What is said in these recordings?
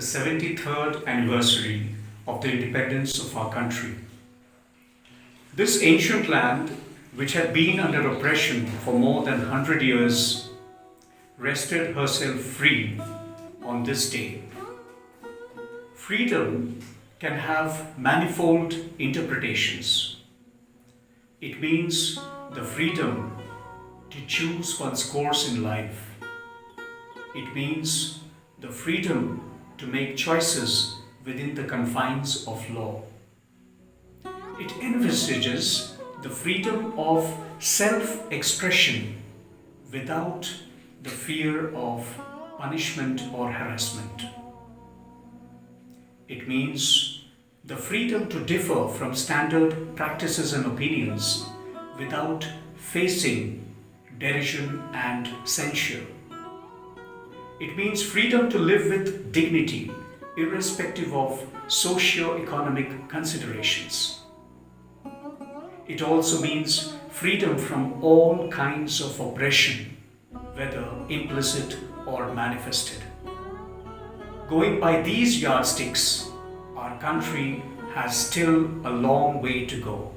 the 73rd anniversary of the independence of our country. This ancient land, which had been under oppression for more than 100 years, rested herself free on this day. Freedom can have manifold interpretations. It means the freedom to choose one's course in life. It means the freedom to make choices within the confines of law. It envisages the freedom of self-expression without the fear of punishment or harassment. It means the freedom to differ from standard practices and opinions without facing derision and censure. It means freedom to live with dignity, irrespective of socio-economic considerations. It also means freedom from all kinds of oppression, whether implicit or manifested. Going by these yardsticks, our country has still a long way to go.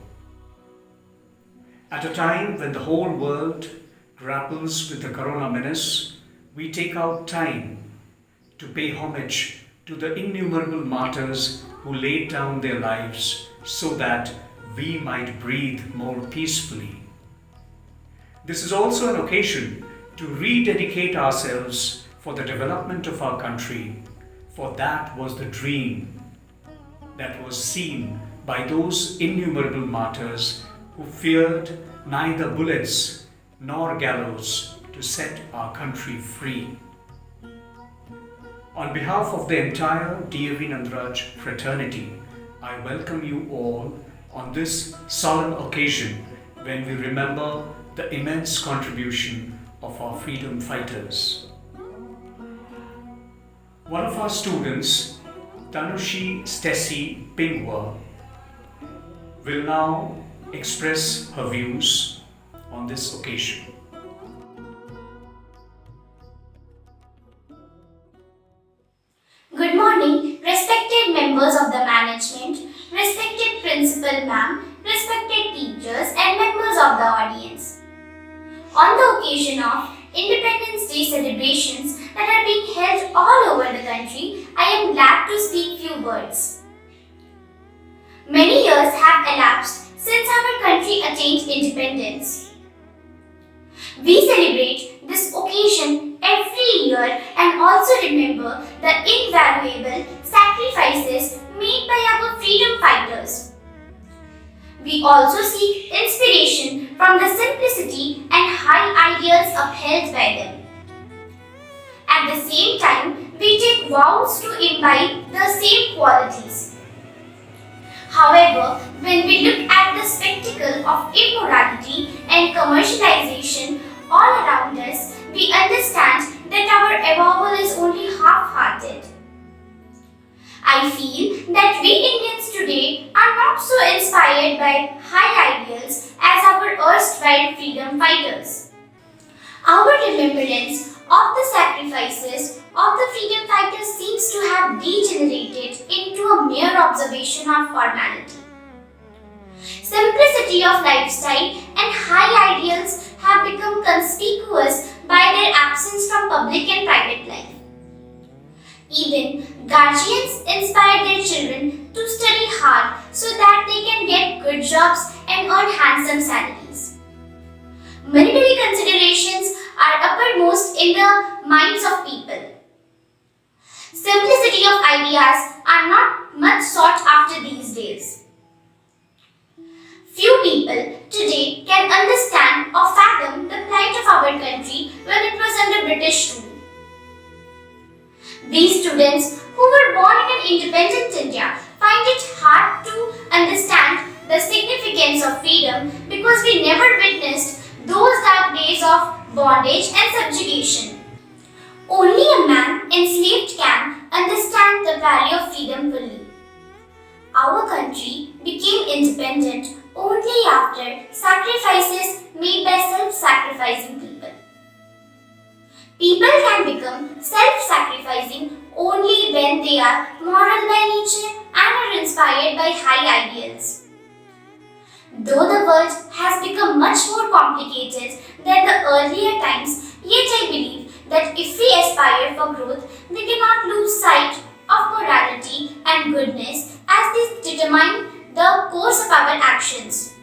At a time when the whole world grapples with the corona menace, we take out time to pay homage to the innumerable martyrs who laid down their lives so that we might breathe more peacefully. This is also an occasion to rededicate ourselves for the development of our country, for that was the dream that was seen by those innumerable martyrs who feared neither bullets nor gallows to set our country free. On behalf of the entire DAV Nandaraj fraternity, I welcome you all on this solemn occasion when we remember the immense contribution of our freedom fighters. One of our students, Tanushi Stacey Pingwa, will now express her views on this occasion. Good morning, respected members of the management, respected principal ma'am, respected teachers and members of the audience. On the occasion of Independence Day celebrations that are being held all over the country, I am glad to speak few words. Many years have elapsed since our country attained independence. We celebrate this occasion every year and also remember the invaluable sacrifices made by our freedom fighters. We also seek inspiration from the simplicity and high ideals upheld by them. At the same time, we take vows to imbibe the same qualities. However, when we look at the spectacle of immorality and commercialization all around us, we understand that our avowal is only half-hearted. I feel that we Indians today are not so inspired by high ideals as our erstwhile freedom fighters. Our remembrance of the sacrifices of the freedom fighters seems to have degenerated into a mere observation of formality. Simplicity of lifestyle and high ideals have become conspicuous by their absence from public and private life. Even guardians inspire their children to study hard so that they can get good jobs and earn handsome salaries. Monetary considerations are uppermost in the minds of people. Simplicity of ideas are not much sought after these days. Few people today can understand or fathom the plight of our country when it was under British rule. We students who were born in an independent India find it hard to understand the significance of freedom because we never witnessed those dark days of bondage and subjugation. Only a man enslaved can understand the value of freedom fully. Our country became independent only after sacrifices made by self-sacrificing people. People can become self-sacrificing only when they are moral by nature and are inspired by high ideals. Though the world has become much more complicated than the earlier times, yet I believe that if we aspire for growth, we cannot lose sight of morality and goodness as these determine the course of our actions.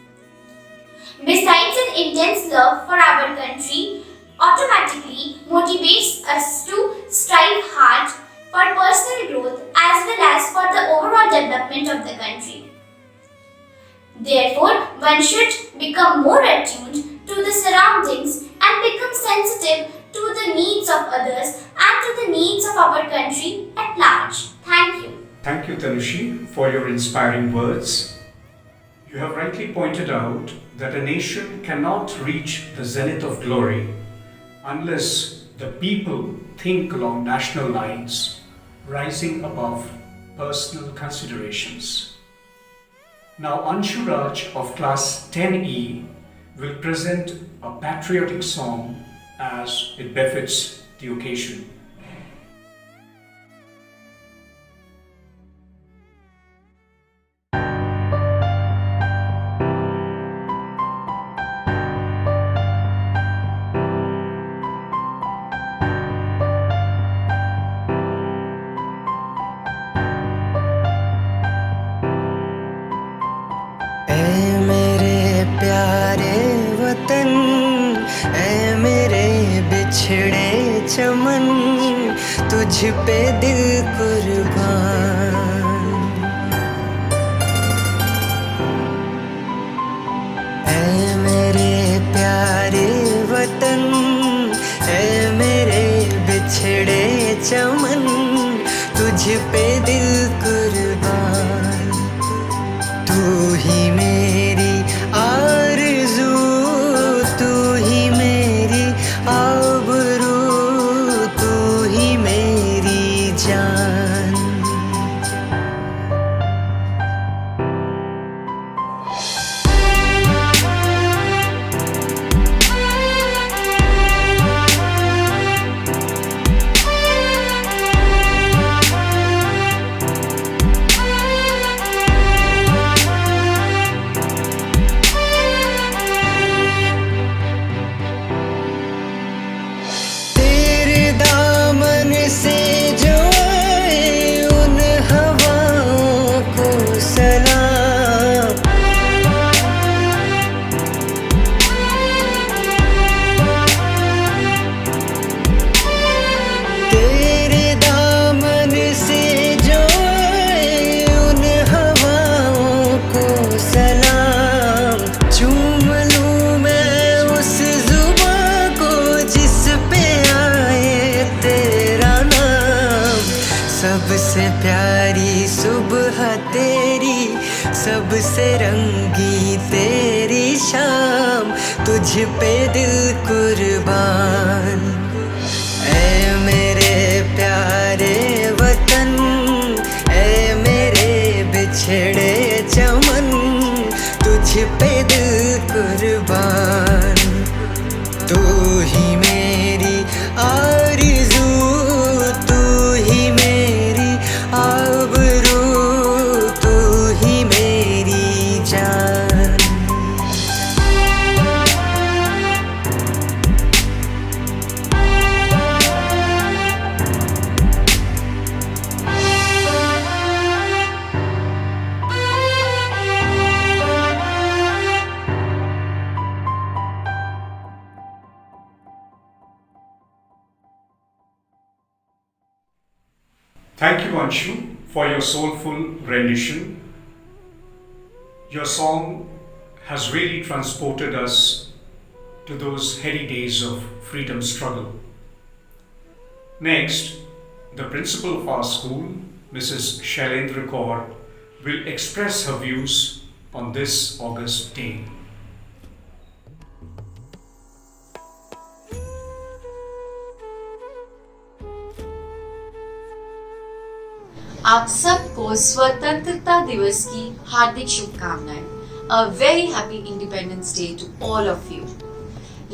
Besides an intense love for our country, automatically motivates us to strive hard for personal growth as well as for the overall development of the country. Therefore, one should become more attuned to the surroundings and become sensitive to the needs of others and to the needs of our country at large. Thank you. Thank you, Tanushi, for your inspiring words. You have rightly pointed out that a nation cannot reach the zenith of glory unless the people think along national lines, rising above personal considerations. Now, Anshu Raj of class 10E will present a patriotic song as it befits the occasion. बिछड़े चमन तुझ पे दिल कुर्बान ऐ मेरे प्यारे वतन ऐ मेरे बिछड़े चमन तुझ पे दिल कुर्बान तू ही मेरी आरज़ू तू ही मेरी आबरू तू ही मेरी जान सबसे प्यारी सुबह तेरी सबसे रंगी तेरी शाम तुझ पे दिल कुर्बान ऐ मेरे प्यारे वतन ऐ मेरे बिछड़े चमन तुझ पे दिल कुर्बान तू ही मेरी आरज़ू तू ही मेरी आबरू तू ही मेरी जान Thank you, Anshu, for your soulful rendition. Your song has really transported us to those heady days of freedom struggle. Next, the principal of our school, Mrs. Shailendra Kaur, will express her views on this August day. आप सबको स्वतंत्रता दिवस की हार्दिक शुभकामनाएं. A very happy Independence Day to all of you.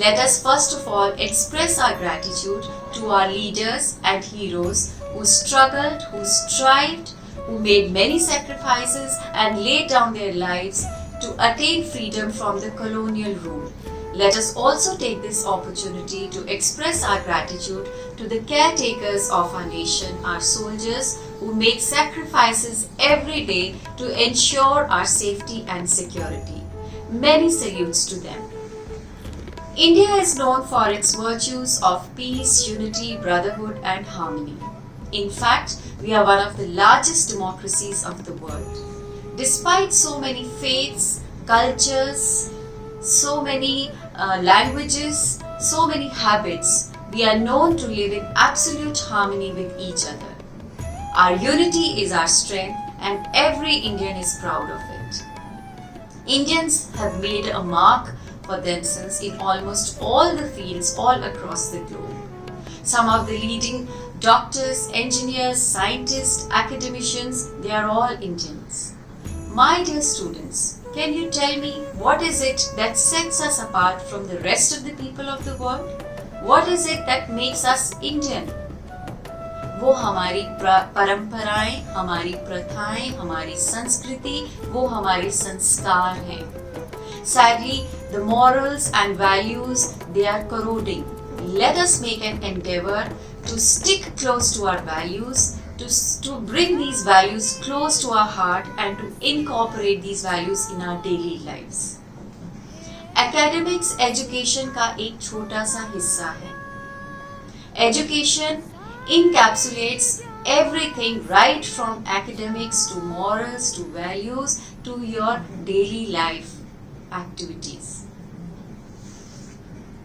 Let us first of all express our gratitude to our leaders and heroes who struggled, who strived, who made many sacrifices and laid down their lives to attain freedom from the colonial rule. Let us also take this opportunity to express our gratitude to the caretakers of our nation, our soldiers who make sacrifices every day to ensure our safety and security. Many salutes to them. India is known for its virtues of peace, unity, brotherhood, and harmony. In fact, we are one of the largest democracies of the world. Despite so many faiths, cultures, so many languages, so many habits, we are known to live in absolute harmony with each other. Our unity is our strength, and every Indian is proud of it. Indians have made a mark for themselves in almost all the fields all across the globe. Some of the leading doctors, engineers, scientists, academicians, they are all Indians. My dear students, can you tell me what is it that sets us apart from the rest of the people of the world? What is it that makes us Indian? वो हमारी परंपराएं, हमारी प्रथाएं, हमारी संस्कृति, वो हमारे संस्कार हैं. Sadly, the morals and values, they are corroding. Let us make an endeavor to stick close to our values, to bring these values close to our heart and to incorporate these values in our daily lives. Academics education का एक छोटा सा हिस्सा है. Education encapsulates everything right from academics to morals to values to your daily life activities.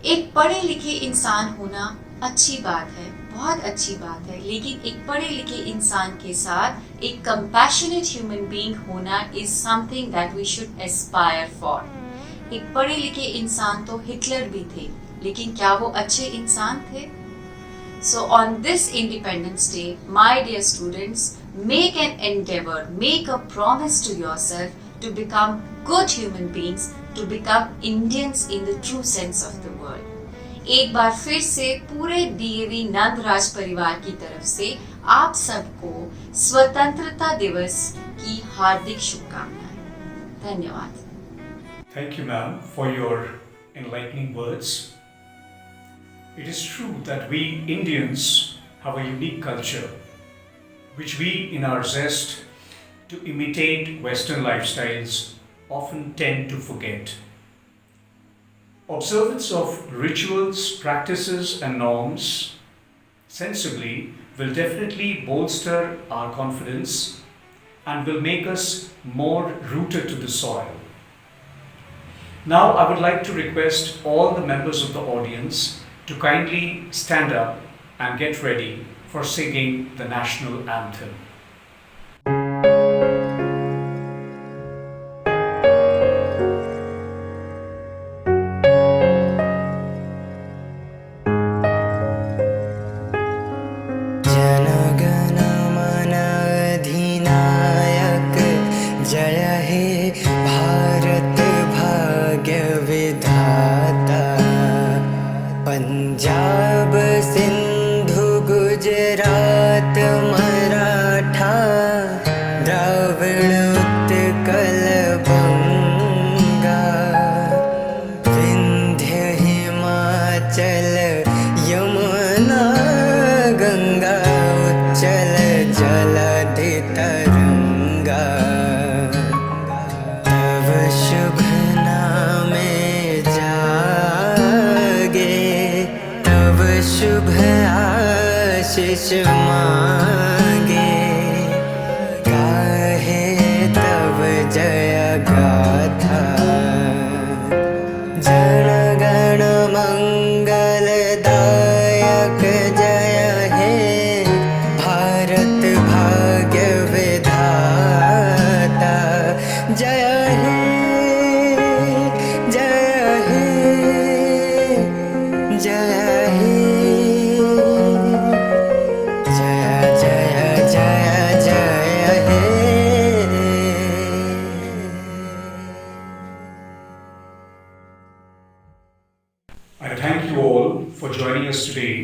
एक पढ़े लिखे इंसान होना अच्छी बात है, बहुत अच्छी बात है, लेकिन एक पढ़े लिखे इंसान के साथ एक compassionate human being होना is something that we should aspire for. एक पढ़े लिखे इंसान तो हिटलर भी थे, लेकिन क्या वो अच्छे इंसान थे? So on this Independence Day, my dear students, make an endeavor, make a promise to yourself to become good human beings, to become Indians in the true sense of the word. एक बार फिर से पूरे DAV Nandraj परिवार की तरफ से आप सबको स्वतंत्रता दिवस की हार्दिक शुभकामनाएं. धन्यवाद. Thank you, ma'am, for your enlightening words. It is true that we Indians have a unique culture, which we, in our zest to imitate Western lifestyles, often tend to forget. Observance of rituals, practices, and norms sensibly will definitely bolster our confidence and will make us more rooted to the soil. Now, I would like to request all the members of the audience to kindly stand up and get ready for singing the national anthem. जनगण मन अधिनायक जय हे भारत भाग्य विधाता पंजाब सिंधु गुजरात मराठा द्राविड़ उत्कल बंगा विंध्य हिमाचल यमुना गंगा उच्चल जलधि तरंगा तव शुभ नामे जागे तव शुभ आशीष मांगे गाहे तव जय गाथा जन गण मंगलदायक जय हे भारत भाग्य विधाता जय हे जय हे जय हे जय जय जय जय हे. I thank you all for joining us today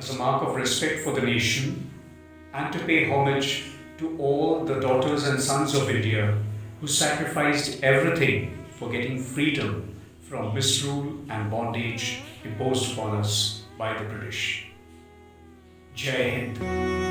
as a mark of respect for the nation and to pay homage to all the daughters and sons of India who sacrificed everything for getting freedom from misrule and bondage imposed upon us by the British. Jai Hind.